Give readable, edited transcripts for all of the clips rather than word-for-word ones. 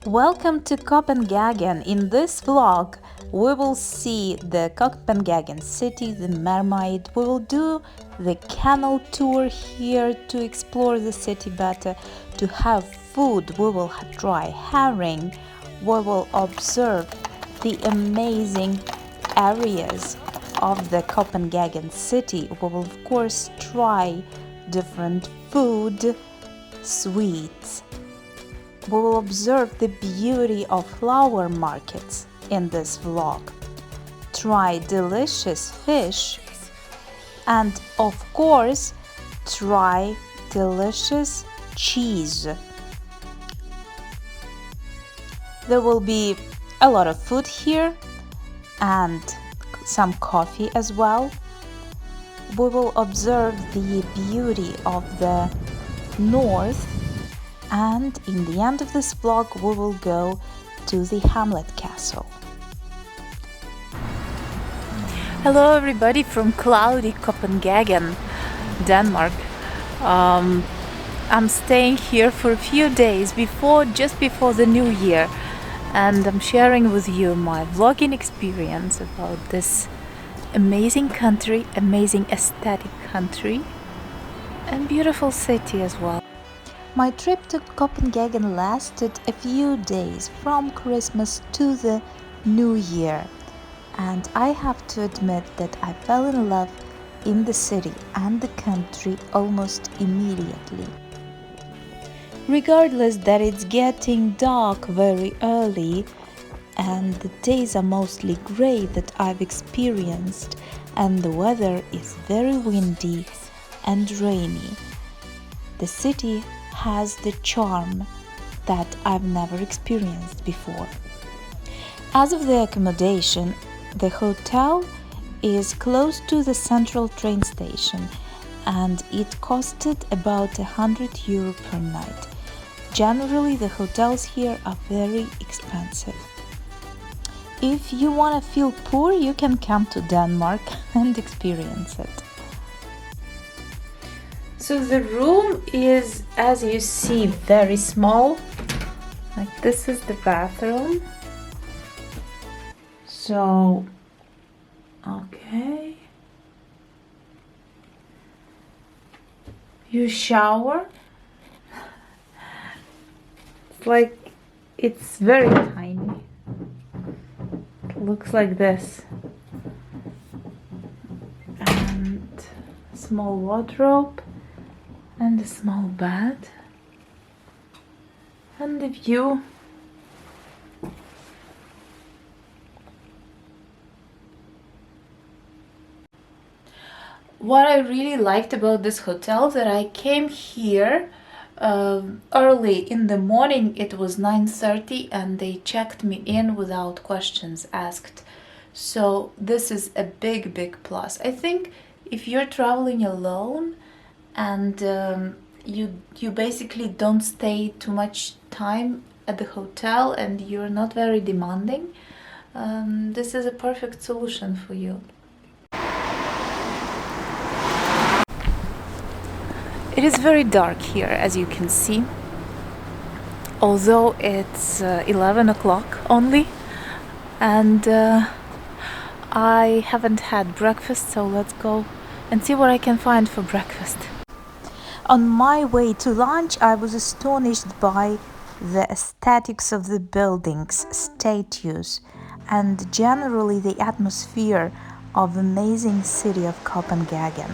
Welcome to Copenhagen. In this vlog, we will see the Copenhagen city, the mermaid. We will do the canal tour here to explore the city better, to have food. We will try herring. We will observe the amazing areas of the Copenhagen city. We will of course try different food, sweets. We will observe the beauty of flower markets in this vlog, try delicious fish, and of course try delicious cheese. There will be a lot of food here and some coffee as well. We will observe the beauty of the north, and in the end of this vlog we will go to the Hamlet Castle. Hello everybody from cloudy Copenhagen, Denmark. I'm staying here for a few days just before the new year, and I'm sharing with you my vlogging experience about this amazing country, amazing aesthetic country, and beautiful city as well. My trip to Copenhagen lasted a few days from Christmas to the New Year, and I have to admit that I fell in love in the city and the country almost immediately. Regardless that it's getting dark very early and the days are mostly grey that I've experienced, and the weather is very windy and rainy, the city has the charm that I've never experienced before. As of the accommodation, the hotel is close to the central train station and it costed about €100 per night. Generally, the hotels here are very expensive. If you want to feel poor, you can come to Denmark and experience it. So the room is, as you see, very small. Like this is the bathroom. So, okay. You shower. It's very tiny. It looks like this. And a small wardrobe. And a small bed, and the view. What I really liked about this hotel that I came here early in the morning. It was 9:30 and they checked me in without questions asked. So this is a big plus. I think if you're traveling alone and you basically don't stay too much time at the hotel and you're not very demanding, this is a perfect solution for you. It is very dark here, as you can see, although it's 11 o'clock only, and I haven't had breakfast, so let's go and see what I can find for breakfast. On my way to lunch, I was astonished by the aesthetics of the buildings, statues, and generally the atmosphere of the amazing city of Copenhagen.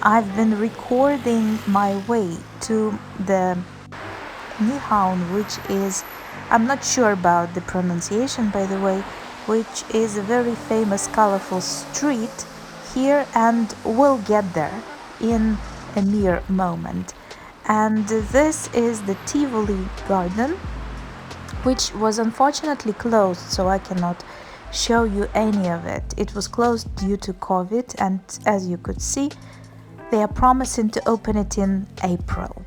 I've been recording my way to the Nyhavn, which is, I'm not sure about the pronunciation by the way, which is a very famous colorful street here, and we'll get there in a mere moment. And this is the Tivoli Garden, which was unfortunately closed, so I cannot show you any of it. It was closed due to COVID, and as you could see, they are promising to open it in April.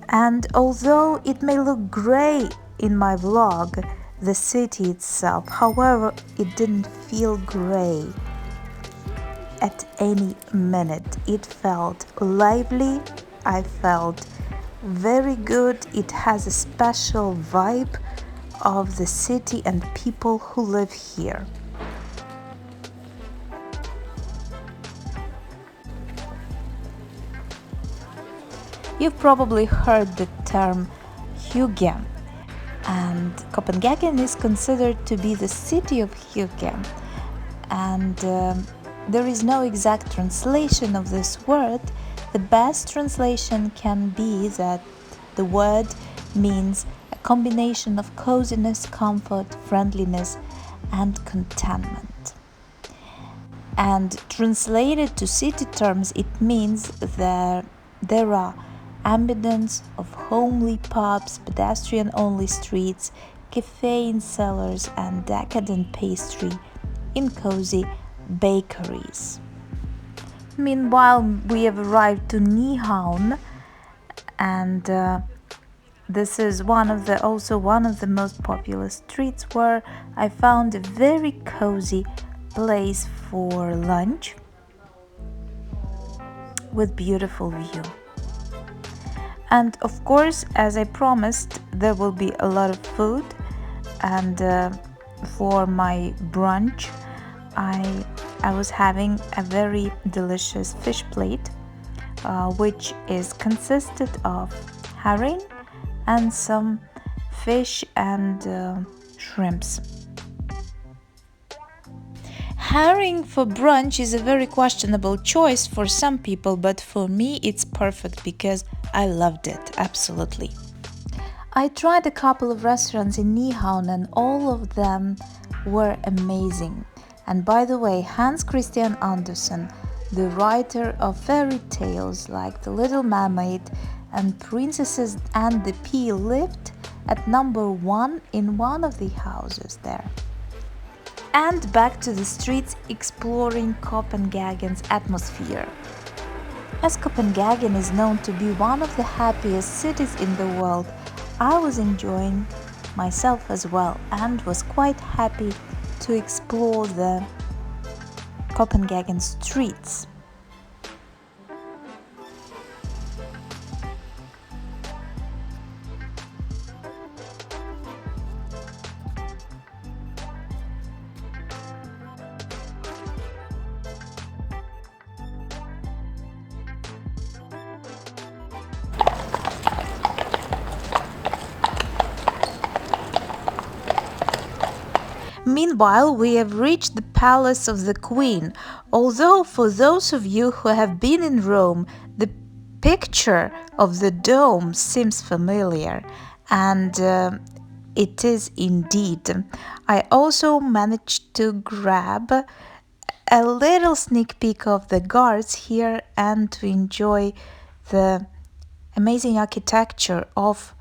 And although it may look grey in my vlog, the city itself, however, it didn't feel grey at any minute. It felt lively. I felt very good. It has a special vibe of the city and people who live here. You've probably heard the term hygge, and Copenhagen is considered to be the city of hygge, and there is no exact translation of this word. The best translation can be that the word means a combination of coziness, comfort, friendliness, and contentment. And translated to city terms, it means that there are abundance of homely pubs, pedestrian-only streets, cafe cellars, and decadent pastry in cozy bakeries. Meanwhile, we have arrived to Nyhavn, and this is also one of the most popular streets where I found a very cozy place for lunch with beautiful view. And of course, as I promised, there will be a lot of food, and for my brunch I was having a very delicious fish plate, which is consisted of herring and some fish and shrimps. Herring for brunch is a very questionable choice for some people, but for me it's perfect because I loved it, absolutely. I tried a couple of restaurants in Nyhavn and all of them were amazing. And by the way, Hans Christian Andersen, the writer of fairy tales like The Little Mermaid and Princesses and the Pea, lived at number 1 in one of the houses there. And back to the streets, exploring Copenhagen's atmosphere. As Copenhagen is known to be one of the happiest cities in the world, I was enjoying myself as well and was quite happy to explore the Copenhagen streets. Meanwhile, we have reached the Palace of the Queen. Although for those of you who have been in Rome, the picture of the dome seems familiar, and it is indeed. I also managed to grab a little sneak peek of the guards here and to enjoy the amazing architecture of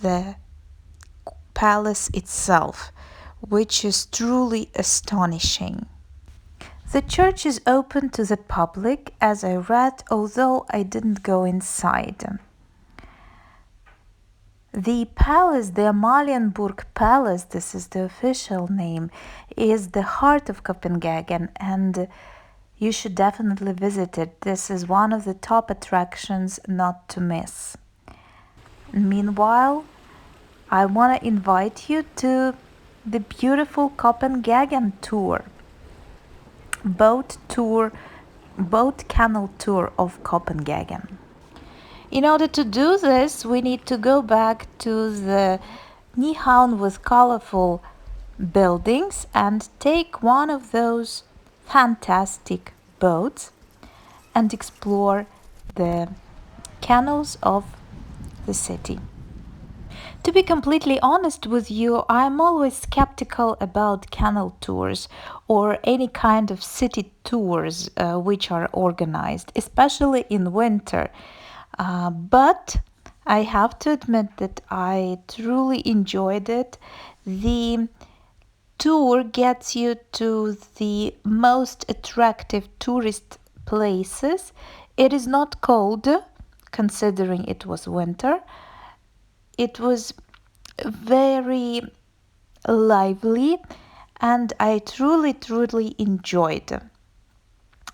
the palace itself, which is truly astonishing. The church is open to the public, as I read, although I didn't go inside. The palace, the Amalienburg Palace, this is the official name, is the heart of Copenhagen, and you should definitely visit it. This is one of the top attractions not to miss. Meanwhile, I want to invite you to the beautiful Copenhagen tour, boat canal tour of Copenhagen. In order to do this, we need to go back to the Nyhavn with colorful buildings and take one of those fantastic boats and explore the canals of the city. To be completely honest with you, I'm always skeptical about canal tours or any kind of city tours which are organized, especially in winter. But I have to admit that I truly enjoyed it. The tour gets you to the most attractive tourist places. It is not cold, considering it was winter. It was very lively and I truly enjoyed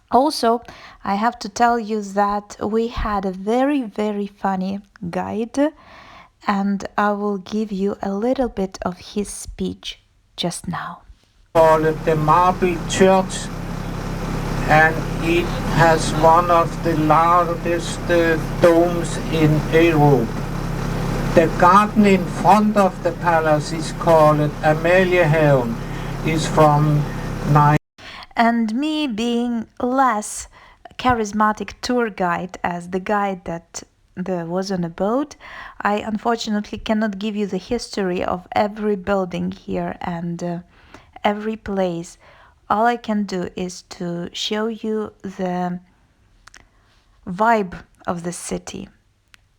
Also, I have to tell you that we had a very, very funny guide, and I will give you a little bit of his speech just now. Call it the Marble Church, and it has one of the largest domes in Europe. The garden in front of the palace is called Amaliahaven, is from 9. And me being less charismatic tour guide as the guide that was on a boat, I unfortunately cannot give you the history of every building here and every place. All I can do is to show you the vibe of the city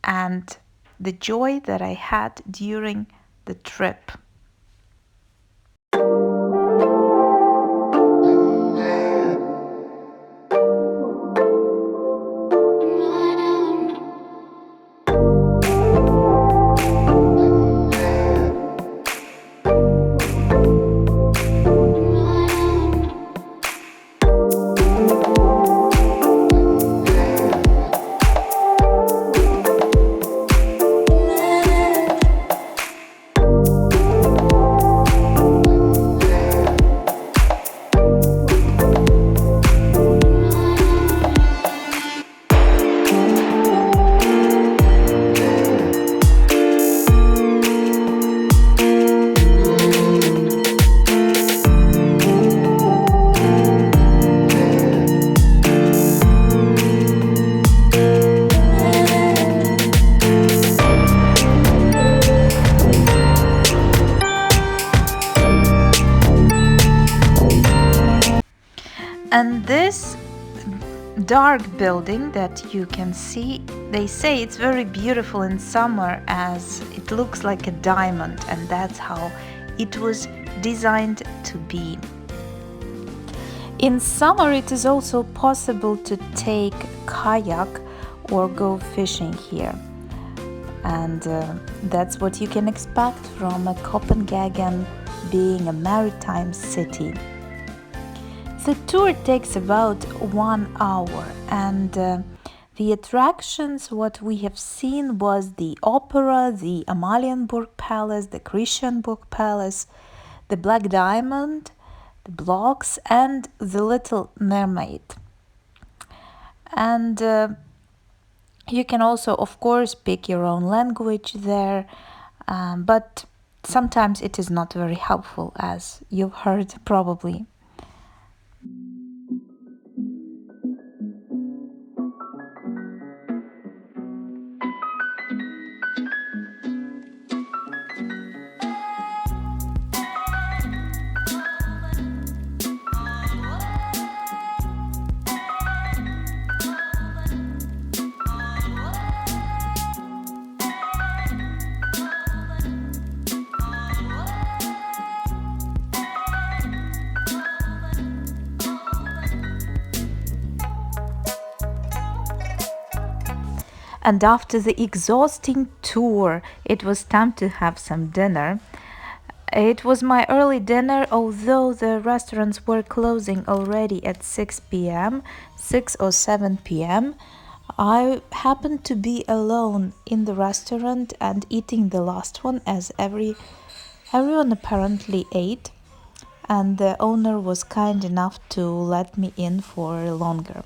and the joy that I had during the trip. And this dark building that you can see, they say it's very beautiful in summer as it looks like a diamond, and that's how it was designed to be. In summer it is also possible to take kayak or go fishing here, and that's what you can expect from Copenhagen being a maritime city. The tour takes about 1 hour, and the attractions, what we have seen was the opera, the Amalienborg Palace, the Christianborg Palace, the Black Diamond, the blocks, and the Little Mermaid. And you can also, of course, pick your own language there, but sometimes it is not very helpful, as you've heard probably. And after the exhausting tour, it was time to have some dinner. It was my early dinner, although the restaurants were closing already at 6 p.m., 6 or 7 p.m. I happened to be alone in the restaurant and eating the last one, as everyone apparently ate, and the owner was kind enough to let me in for a longer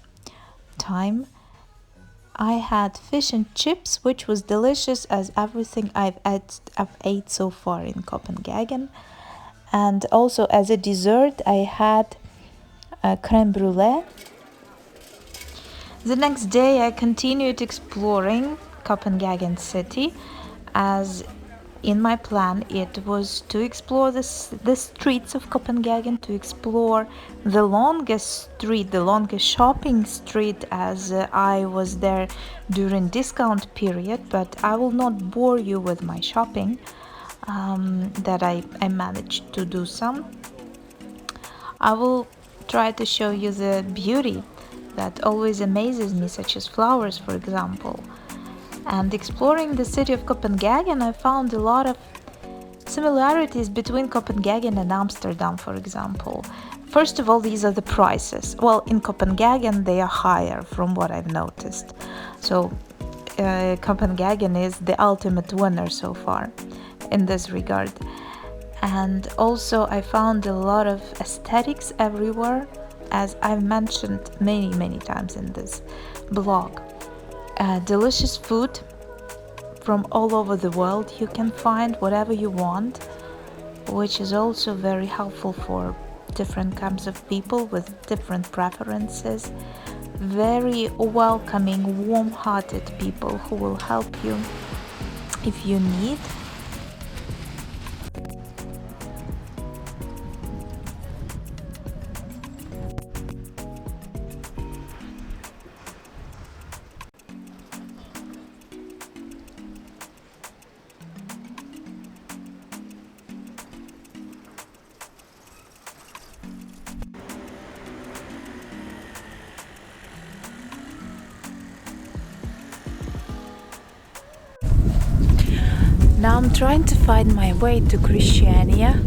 time. I had fish and chips, which was delicious as everything I've ate so far in Copenhagen. And also as a dessert, I had crème brûlée. The next day, I continued exploring Copenhagen city, as in my plan it was to explore the streets of Copenhagen, to explore the longest street, the longest shopping street, as I was there during discount period, but I will not bore you with my shopping, that I managed to do some. I will try to show you the beauty that always amazes me, such as flowers, for example. And exploring the city of Copenhagen, I found a lot of similarities between Copenhagen and Amsterdam, for example. First of all, these are the prices. Well, in Copenhagen, they are higher from what I've noticed. So Copenhagen is the ultimate winner so far in this regard. And also I found a lot of aesthetics everywhere, as I've mentioned many times in this blog. Delicious food from all over the world. You can find whatever you want, which is also very helpful for different kinds of people with different preferences. Very welcoming, warm-hearted people who will help you if you need. Now I'm trying to find my way to Christiania.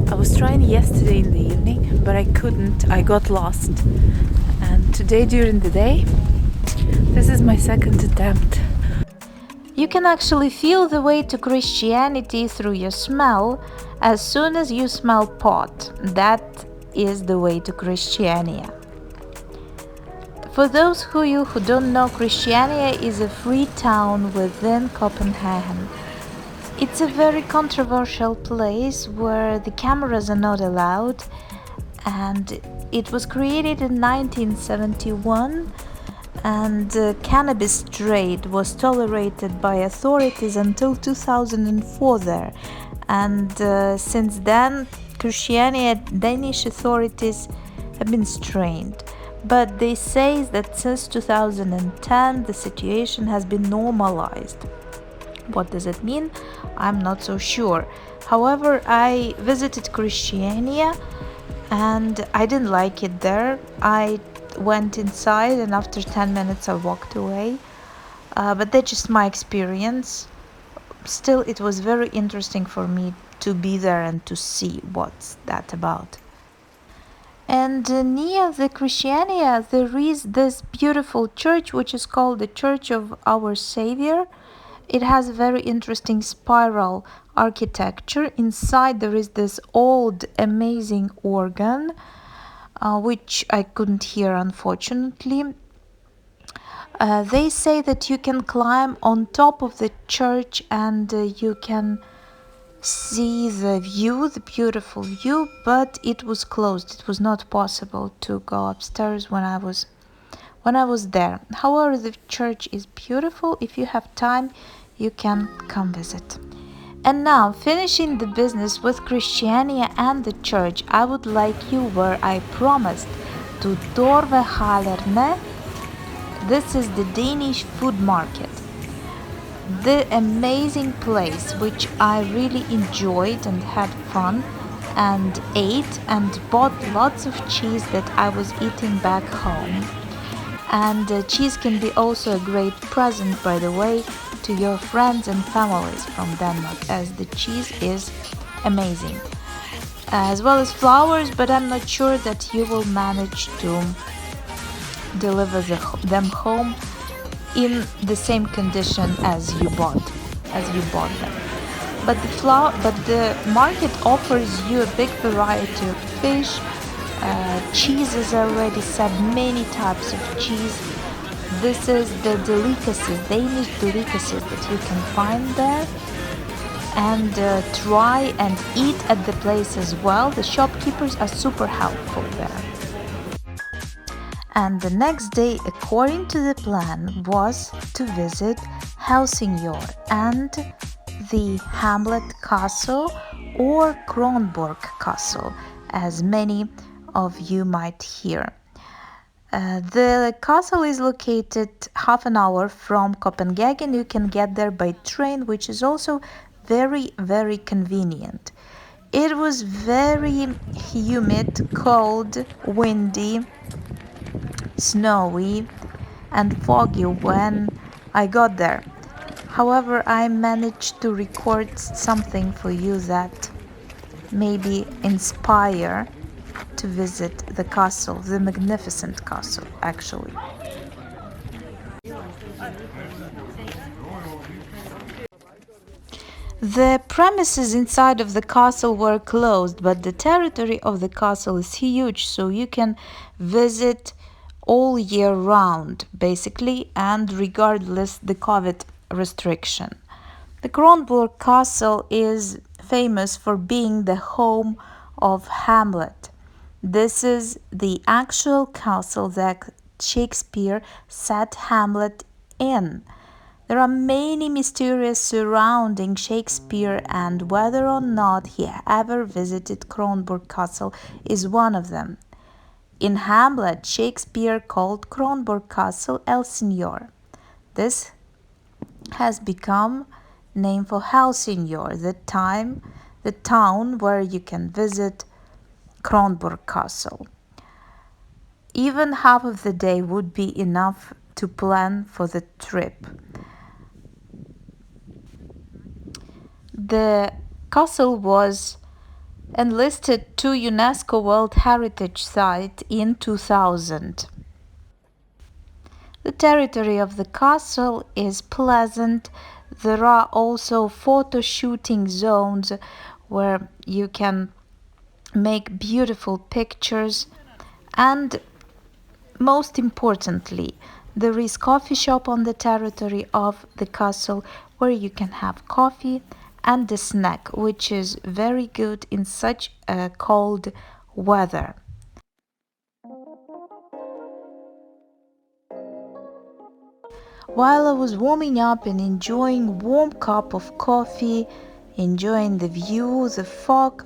I was trying yesterday in the evening, but I couldn't. I got lost. And today during the day, this is my second attempt. You can actually feel the way to Christianity through your smell. As soon as you smell pot, that is the way to Christiania. For those of you who don't know, Christiania is a free town within Copenhagen. It's a very controversial place where the cameras are not allowed, and it was created in 1971, and cannabis trade was tolerated by authorities until 2004 there. And since then, Christiania Danish authorities have been strained. But they say that since 2010 the situation has been normalized. What does it mean? I'm not so sure. However, I visited Christiania and I didn't like it there. I went inside and after 10 minutes I walked away. But that's just my experience. Still, it was very interesting for me to be there and to see what's that about. And near the Christiania there is this beautiful church which is called the Church of Our Savior. It has very interesting spiral architecture. Inside there is this old amazing organ, which I couldn't hear unfortunately. They say that you can climb on top of the church and you can see the view, the beautiful view, but it was closed. It was not possible to go upstairs when I was there. However, the church is beautiful. If you have time, you can come visit. And now, finishing the business with Christiania and the church, I would like you where I promised, to Torvehallerne. This is the Danish food market. The amazing place which I really enjoyed and had fun and ate and bought lots of cheese that I was eating back home. And cheese can be also a great present, by the way, to your friends and families from Denmark, as the cheese is amazing. As well as flowers, but I'm not sure that you will manage to deliver them home in the same condition as you bought them. But the market offers you a big variety of fish, cheeses already said, many types of cheese. This is the delicacies, Danish delicacies that you can find there, and try and eat at the place as well. The shopkeepers are super helpful there. And the next day, according to the plan, was to visit Helsingor and the Hamlet Castle, or Kronborg Castle, as many of you might hear. The castle is located half an hour from Copenhagen. You can get there by train, which is also very convenient. It was very humid, cold, windy, snowy and foggy when I got there. However, I managed to record something for you that maybe inspire to visit the castle, the magnificent castle, actually. The premises inside of the castle were closed, but the territory of the castle is huge, so you can visit all year round, basically, and regardless the COVID restriction. The Kronborg Castle is famous for being the home of Hamlet. This is the actual castle that Shakespeare set Hamlet in. There are many mysteries surrounding Shakespeare, and whether or not he ever visited Kronborg Castle is one of them. In Hamlet, Shakespeare called Kronborg Castle Helsingor. This has become name for Helsingor, the town where you can visit Kronborg Castle. Even half of the day would be enough to plan for the trip. The castle was enlisted to UNESCO World Heritage Site in 2000. The territory of the castle is pleasant. There are also photo shooting zones where you can make beautiful pictures, and most importantly, there is coffee shop on the territory of the castle where you can have coffee and a snack, which is very good in such a cold weather. While I was warming up and enjoying warm cup of coffee, enjoying the view, the fog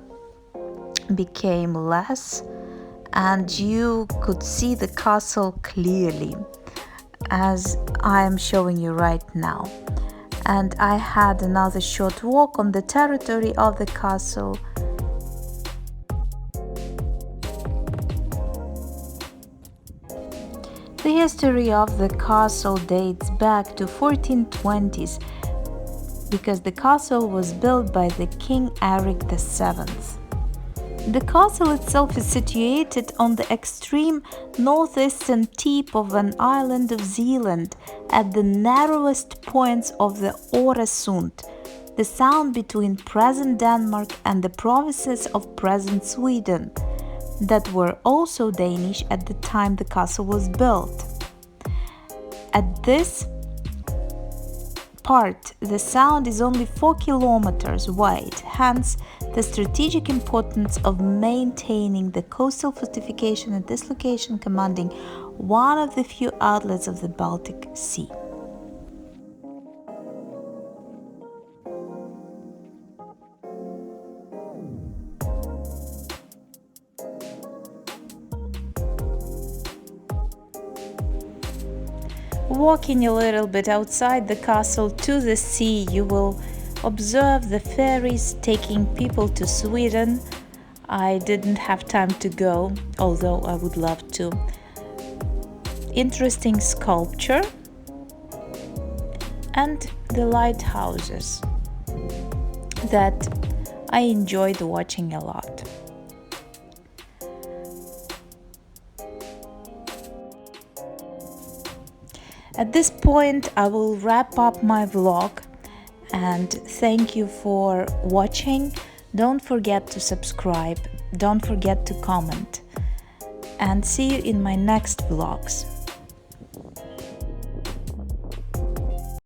became less and you could see the castle clearly, as I am showing you right now. And I had another short walk on the territory of the castle. The history of the castle dates back to 1420s because the castle was built by the King Eric VII. The castle itself is situated on the extreme northeastern tip of an island of Zealand at the narrowest points of the Öresund, the sound between present Denmark and the provinces of present Sweden, that were also Danish at the time the castle was built. At this part, the sound is only 4 kilometers wide, hence the strategic importance of maintaining the coastal fortification at this location, commanding one of the few outlets of the Baltic Sea. Walking a little bit outside the castle to the sea, you will observe the ferries taking people to Sweden. I didn't have time to go, although I would love to. Interesting sculpture and the lighthouses that I enjoyed watching a lot. At this point, I will wrap up my vlog and thank you for watching. Don't forget to subscribe, don't forget to comment, and see you in my next vlogs.